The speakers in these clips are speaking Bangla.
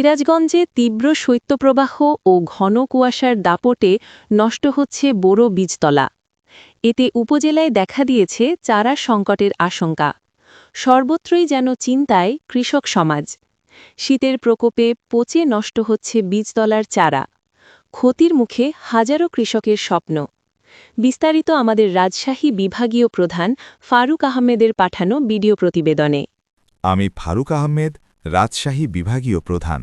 সিরাজগঞ্জে তীব্র শৈত্যপ্রবাহ ও ঘন কুয়াশার দাপটে নষ্ট হচ্ছে বোরো বীজতলা। এতে উপজেলায় দেখা দিয়েছে চারা সংকটের আশঙ্কা। সর্বত্রই যেন চিন্তায় কৃষক সমাজ। শীতের প্রকোপে পচে নষ্ট হচ্ছে বীজতলার চারা। ক্ষতির মুখে হাজারো কৃষকের স্বপ্ন। বিস্তারিত আমাদের রাজশাহী বিভাগীয় প্রধান ফারুক আহমেদের পাঠানো ভিডিও প্রতিবেদনে। আমি ফারুক আহমেদ, রাজশাহী বিভাগীয় প্রধান।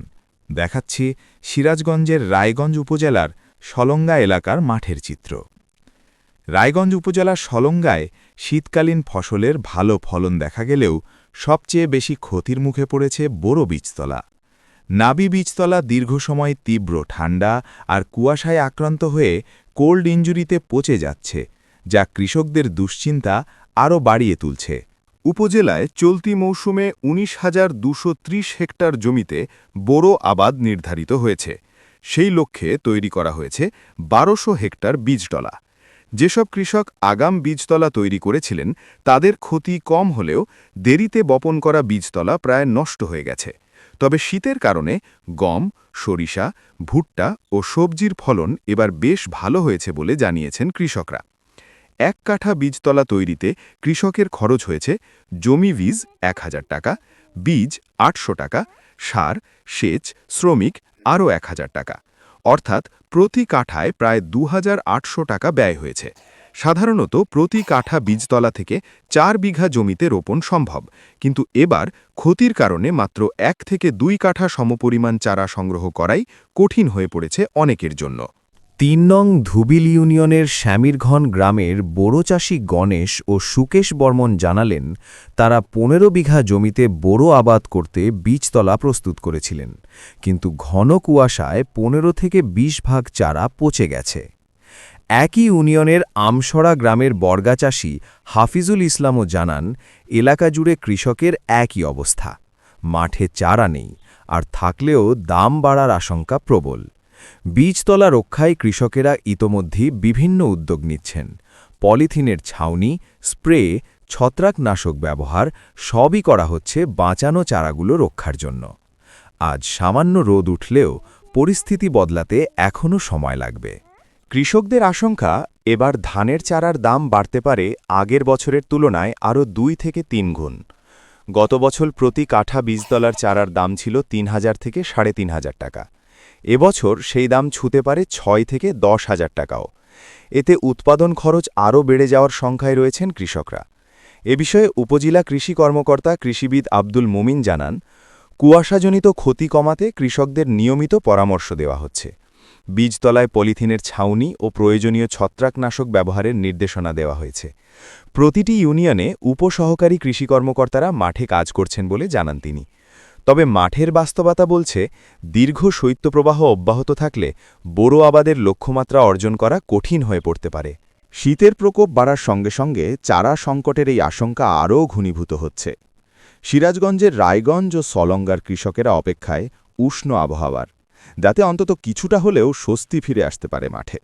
দেখাচ্ছি সিরাজগঞ্জের রায়গঞ্জ উপজেলার সলঙ্গা এলাকার মাঠের চিত্র। রায়গঞ্জ উপজেলার সলঙ্গায় শীতকালীন ফসলের ভালো ফলন দেখা গেলেও সবচেয়ে বেশি ক্ষতির মুখে পড়েছে বোরো বীজতলা। নাবি বীজতলা দীর্ঘ সময় তীব্র ঠান্ডা আর কুয়াশায় আক্রান্ত হয়ে কোল্ড ইনজুরিতে পচে যাচ্ছে, যা কৃষকদের দুশ্চিন্তা আরও বাড়িয়ে তুলছে। উপজেলায় চলতি মৌসুমে ১৯,২৩০ হেক্টর জমিতে বোরো আবাদ নির্ধারিত হয়েছে। সেই লক্ষ্যে তৈরি করা হয়েছে ১২০০ হেক্টর বীজতলা। যেসব কৃষক আগাম বীজতলা তৈরি করেছিলেন তাদের ক্ষতি কম হলেও দেরিতে বপন করা বীজতলা প্রায় নষ্ট হয়ে গেছে। তবে শীতের কারণে গম, সরিষা, ভুট্টা ও সবজির ফলন এবার বেশ ভালো হয়েছে বলে জানিয়েছেন কৃষকরা। ১ কাঠা বীজতলা তৈরিতে কৃষকের খরচ হয়েছে জমি বীজ ১,০০০ টাকা, বীজ ৮০০ টাকা, সার, সেচ, শ্রমিক আরও ১,০০০ টাকা। অর্থাৎ প্রতি কাঠায় প্রায় ২,৮০০ টাকা ব্যয় হয়েছে। সাধারণত প্রতি কাঠা বীজতলা থেকে ৪ বিঘা জমিতে রোপণ সম্ভব, কিন্তু এবার ক্ষতির কারণে মাত্র ১ থেকে ২ কাঠা সমপরিমাণ চারা সংগ্রহ করাই কঠিন হয়ে পড়েছে অনেকের জন্য। ৩ নং ধুবিল ইউনিয়নের শ্যামিরঘন গ্রামের বোরো চাষী গণেশ ও সুকেশ বর্মন জানালেন, তারা ১৫ বিঘা জমিতে বোরো আবাদ করতে বীজতলা প্রস্তুত করেছিলেন, কিন্তু ঘন কুয়াশায় ১৫ থেকে ২০ ভাগ চারা পচে গেছে। একই ইউনিয়নের আমসরা গ্রামের বর্গা চাষী হাফিজুল ইসলামও জানান, এলাকা জুড়ে কৃষকের একই অবস্থা। মাঠে চারা নেই, আর থাকলেও দাম বাড়ার আশঙ্কা প্রবল। বীজতলা রক্ষায় কৃষকেরা ইতোমধ্যেই বিভিন্ন উদ্যোগ নিচ্ছেন। পলিথিনের ছাউনি, স্প্রে, ছত্রাকনাশক ব্যবহার সবই করা হচ্ছে বাঁচানো চারাগুলো রক্ষার জন্য। আজ সামান্য রোদ উঠলেও পরিস্থিতি বদলাতে এখনও সময় লাগবে। কৃষকদের আশঙ্কা, এবার ধানের চারার দাম বাড়তে পারে আগের বছরের তুলনায় আরও ২ থেকে ৩ গুণ। গত বছর প্রতি কাঠা বীজতলার চারার দাম ছিল ৩,০০০ থেকে ৩,৫০০ টাকা। এবছর সেই দাম ছুঁতে পারে ৬ থেকে ১০,০০০ টাকাও। এতে উৎপাদন খরচ আরও বেড়ে যাওয়ার সংখ্যায় রয়েছেন কৃষকরা। এ বিষয়ে উপজেলা কৃষি কর্মকর্তা কৃষিবিদ আব্দুল মুমিন জানান, কুয়াশাজনিত ক্ষতি কমাতে কৃষকদের নিয়মিত পরামর্শ দেওয়া হচ্ছে। বীজতলায় পলিথিনের ছাউনি ও প্রয়োজনীয় ছত্রাকনাশক ব্যবহারের নির্দেশনা দেওয়া হয়েছে। প্রতিটি ইউনিয়নে উপসহকারী কৃষি কর্মকর্তারা মাঠে কাজ করছেন বলে জানান তিনি। তবে মাঠের বাস্তবতা বলছে, দীর্ঘ শৈত্যপ্রবাহ অব্যাহত থাকলে বোরো আবাদের লক্ষ্যমাত্রা অর্জন করা কঠিন হয়ে পড়তে পারে। শীতের প্রকোপ বাড়ার সঙ্গে সঙ্গে চারা সংকটের এই আশঙ্কা আরও ঘনীভূত হচ্ছে। সিরাজগঞ্জের রায়গঞ্জ ও সলঙ্গার কৃষকেরা অপেক্ষায় উষ্ণ আবহাওয়ার, যাতে অন্তত কিছুটা হলেও স্বস্তি ফিরে আসতে পারে মাঠে।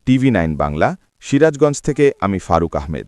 TV9 বাংলা, সিরাজগঞ্জ থেকে আমি ফারুক আহমেদ।